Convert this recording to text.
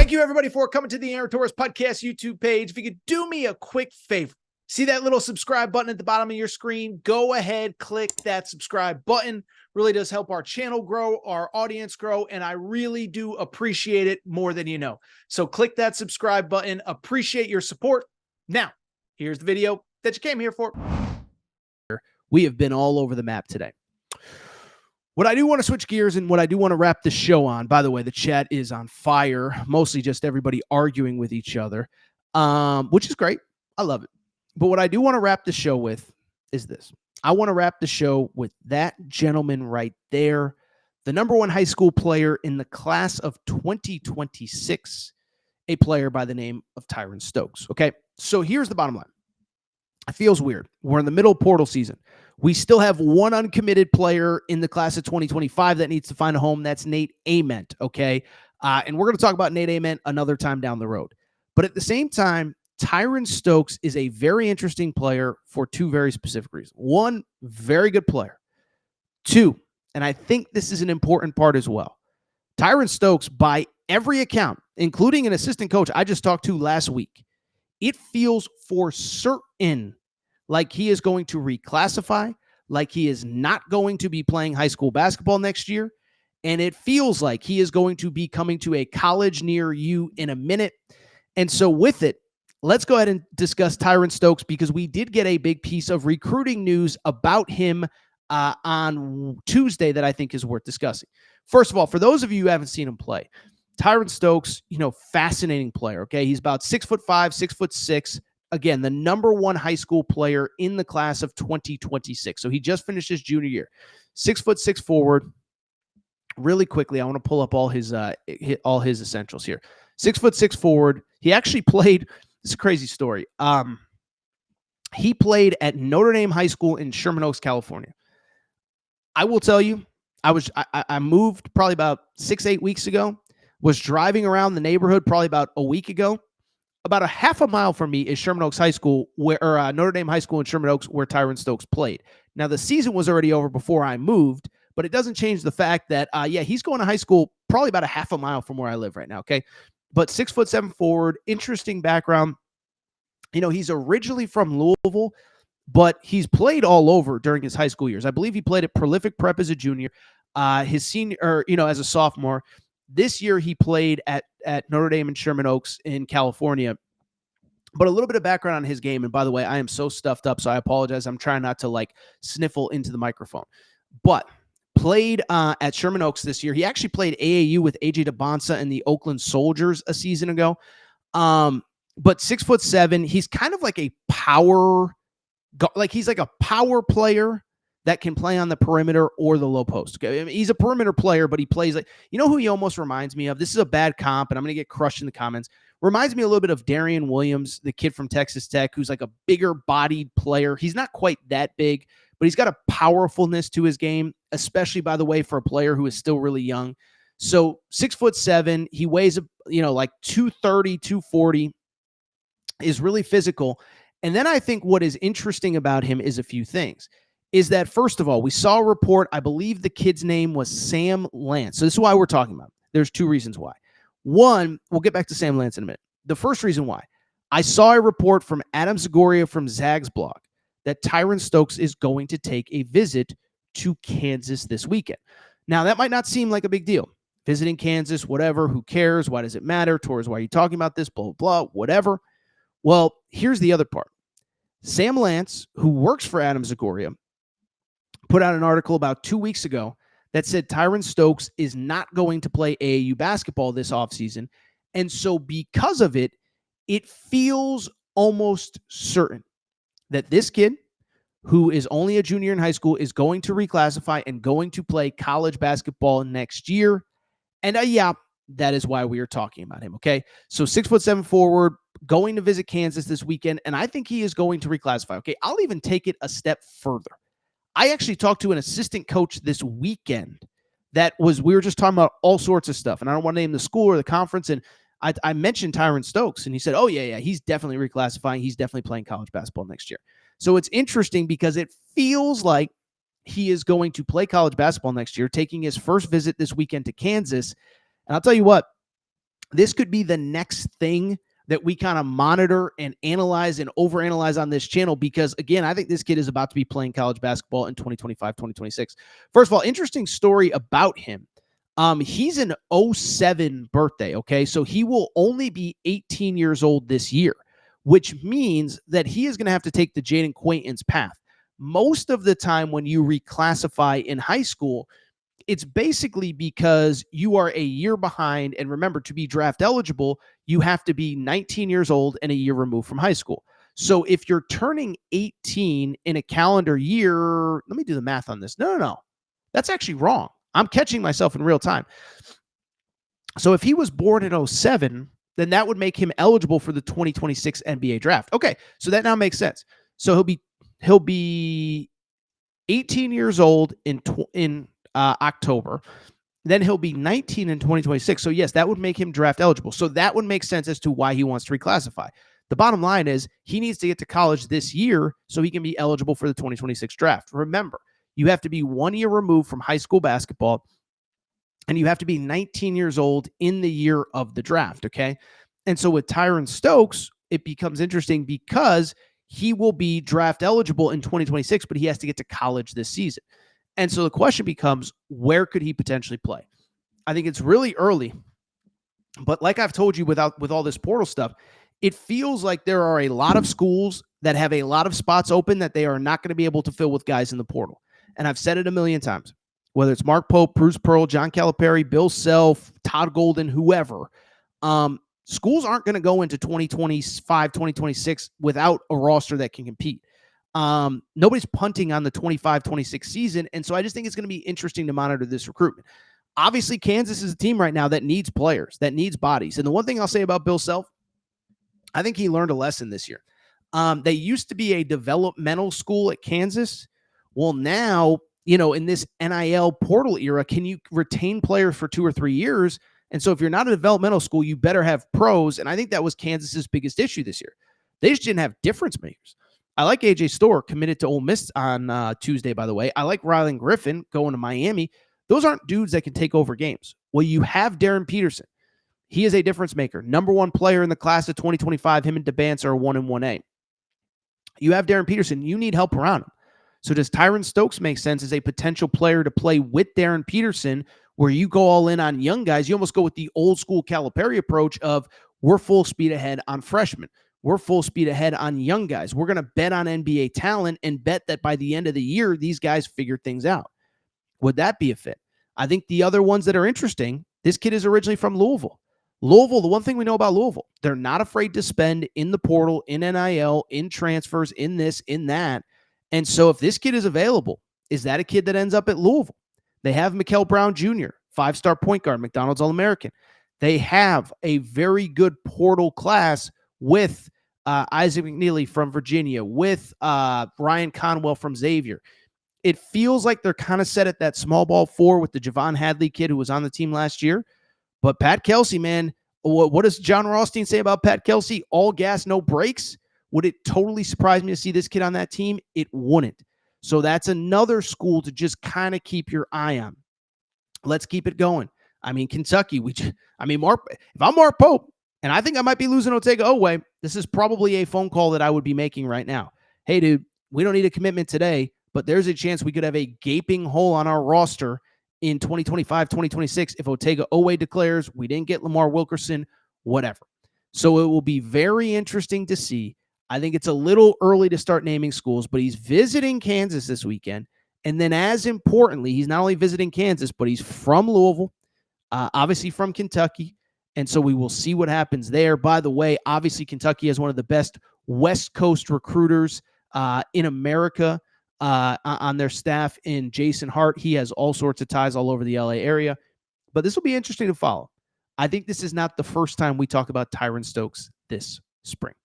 Thank you, everybody, for coming to the Aaron Torres Podcast YouTube page. If you could do me a quick favor, see that little subscribe button at the bottom of your screen? Go ahead, click that subscribe button. Really does help our channel grow, our audience grow, and I really do appreciate it more than you know. So click that subscribe button. Appreciate your support. Now, here's the video that you came here for. We have been all over the map today. What I do want to switch gears and what I do want to wrap the show on, by the way, the chat is on fire, mostly just everybody arguing with each other, which is great. I love it. But what I do want to wrap the show with is this. I want to wrap the show with that gentleman right there, the #1 high school player in the class of 2026, a player by the name of Tyran Stokes. Okay, so here's the bottom line. It feels weird. We're in the middle of portal season. We still have one uncommitted player in the class of 2025 that needs to find a home. That's Nate Ament, okay? And we're going to talk about Nate Ament another time down the road. But at the same time, Tyron Stokes is a very interesting player for two very specific reasons. One, very good player. Two, and I think this is an important part as well, Tyron Stokes, by every account, including an assistant coach I just talked to last week, it feels for certain like he is going to reclassify, like he is not going to be playing high school basketball next year, and it feels like he is going to be coming to a college near you in a minute. And so with it, let's go ahead and discuss Tyron Stokes, because we did get a big piece of recruiting news about him on Tuesday that I think is worth discussing. First of all, for those of you who haven't seen him play, Tyron Stokes, fascinating player, okay? He's about 6'5", 6'6". Again, the #1 high school player in the class of 2026. So he just finished his junior year. 6'6" forward. Really quickly, I want to pull up all his essentials here. 6'6" forward. He actually played. This is a crazy story. He played at Notre Dame High School in Sherman Oaks, California. I will tell you, I moved probably about 6-8 weeks ago. Was driving around the neighborhood probably about a week ago. About a half a mile from me is Sherman Oaks High School, Notre Dame High School in Sherman Oaks, where Tyron Stokes played. Now, the season was already over before I moved, but it doesn't change the fact that, he's going to high school probably about a half a mile from where I live right now, okay? But 6'7" forward, interesting background. He's originally from Louisville, but he's played all over during his high school years. I believe he played at Prolific Prep as a junior, his senior, as a sophomore. This year, he played at Notre Dame in Sherman Oaks in California. But a little bit of background on his game. And by the way, I am so stuffed up, so I apologize. I'm trying not to sniffle into the microphone. But played at Sherman Oaks this year. He actually played AAU with AJ DeBonsa and the Oakland Soldiers a season ago. But 6'7", he's kind of like a power, he's like a power player that can play on the perimeter or the low post. Okay? I mean, he's a perimeter player, but he plays who he almost reminds me of? This is a bad comp, and I'm going to get crushed in the comments. Reminds me a little bit of Darian Williams, the kid from Texas Tech, who's like a bigger bodied player. He's not quite that big, but he's got a powerfulness to his game, especially, by the way, for a player who is still really young. So 6'7", he weighs, 230, 240, is really physical. And then I think what is interesting about him is a few things. Is that, first of all, we saw a report, I believe the kid's name was Sam Lance. So this is why we're talking about him. There's two reasons why. One, we'll get back to Sam Lance in a minute. The first reason why, I saw a report from Adam Zagoria from Zag's blog that Tyron Stokes is going to take a visit to Kansas this weekend. Now, that might not seem like a big deal. Visiting Kansas, whatever, who cares? Why does it matter? Torres, why are you talking about this? Blah, blah, blah, whatever. Well, here's the other part. Sam Lance, who works for Adam Zagoria, put out an article about 2 weeks ago that said Tyron Stokes is not going to play AAU basketball this offseason. And so because of it, it feels almost certain that this kid, who is only a junior in high school, is going to reclassify and going to play college basketball next year. And that is why we are talking about him, okay? So 6'7" forward, going to visit Kansas this weekend, and I think he is going to reclassify, okay? I'll even take it a step further. I actually talked to an assistant coach this weekend we were just talking about all sorts of stuff, and I don't want to name the school or the conference, and I mentioned Tyron Stokes, and he said, oh, yeah, he's definitely reclassifying. He's definitely playing college basketball next year. So it's interesting because it feels like he is going to play college basketball next year, taking his first visit this weekend to Kansas. And I'll tell you what, This could be the next thing that we kind of monitor and analyze and overanalyze on this channel, because again, I think this kid is about to be playing college basketball in 2025, 2026. First of all, interesting story about him. He's an 07 birthday. Okay. So he will only be 18 years old this year, which means that he is going to have to take the Jaden Quaintance path. Most of the time when you reclassify in high school, it's basically because you are a year behind. And remember, to be draft eligible, you have to be 19 years old and a year removed from high school. So if you're turning 18 in a calendar year, let me do the math on this. No. That's actually wrong. I'm catching myself in real time. So if he was born in 07, then that would make him eligible for the 2026 NBA draft. Okay, so that now makes sense. So he'll be 18 years old in October. Then he'll be 19 in 2026. So yes, that would make him draft eligible. So that would make sense as to why he wants to reclassify. The bottom line is he needs to get to college this year so he can be eligible for the 2026 draft. Remember, you have to be 1 year removed from high school basketball, and you have to be 19 years old in the year of the draft, okay? And so with Tyran Stokes, it becomes interesting because he will be draft eligible in 2026, but he has to get to college this season. And so the question becomes, where could he potentially play? I think it's really early, but like I've told you with all this portal stuff, it feels like there are a lot of schools that have a lot of spots open that they are not going to be able to fill with guys in the portal. And I've said it a million times, whether it's Mark Pope, Bruce Pearl, John Calipari, Bill Self, Todd Golden, whoever, schools aren't going to go into 2025, 2026 without a roster that can compete. Nobody's punting on the 25-26 season. And so I just think it's going to be interesting to monitor this recruitment. Obviously, Kansas is a team right now that needs players, that needs bodies. And the one thing I'll say about Bill Self, I think he learned a lesson this year. They used to be a developmental school at Kansas. Well, now, in this NIL portal era, can you retain players for 2 or 3 years? And so if you're not a developmental school, you better have pros. And I think that was Kansas's biggest issue this year. They just didn't have difference makers. I like AJ Storr, committed to Ole Miss on Tuesday, by the way. I like Rylan Griffin going to Miami. Those aren't dudes that can take over games. Well, you have Darren Peterson. He is a difference maker. Number 1 player in the class of 2025. Him and DeBance are 1 and 1A. You have Darren Peterson. You need help around him. So does Tyron Stokes make sense as a potential player to play with Darren Peterson, where you go all in on young guys? You almost go with the old school Calipari approach of we're full speed ahead on freshmen. We're full speed ahead on young guys. We're going to bet on NBA talent and bet that by the end of the year, these guys figure things out. Would that be a fit? I think the other ones that are interesting, this kid is originally from Louisville. Louisville, the one thing we know about Louisville, they're not afraid to spend in the portal, in NIL, in transfers, in this, in that. And so if this kid is available, is that a kid that ends up at Louisville? They have Mikael Brown Jr., 5-star point guard, McDonald's All-American. They have a very good portal class with Isaac McNeely from Virginia, with Ryan Conwell from Xavier. It feels like they're kind of set at that small ball 4 with the Javon Hadley kid who was on the team last year. But Pat Kelsey, man, what does John Rothstein say about Pat Kelsey? All gas, no brakes. Would it totally surprise me to see this kid on that team? It wouldn't. So that's another school to just kind of keep your eye on. Let's keep it going. I mean, Kentucky, if I'm Mark Pope, and I think I might be losing Otega Oweh, this is probably a phone call that I would be making right now. Hey, dude, we don't need a commitment today, but there's a chance we could have a gaping hole on our roster in 2025, 2026 if Otega Oweh declares, we didn't get Lamar Wilkerson, whatever. So it will be very interesting to see. I think it's a little early to start naming schools, but he's visiting Kansas this weekend. And then as importantly, he's not only visiting Kansas, but he's from Louisville, obviously from Kentucky. And so we will see what happens there. By the way, obviously Kentucky has one of the best West Coast recruiters in America on their staff in Jason Hart. He has all sorts of ties all over the LA area. But this will be interesting to follow. I think this is not the first time we talk about Tyron Stokes this spring.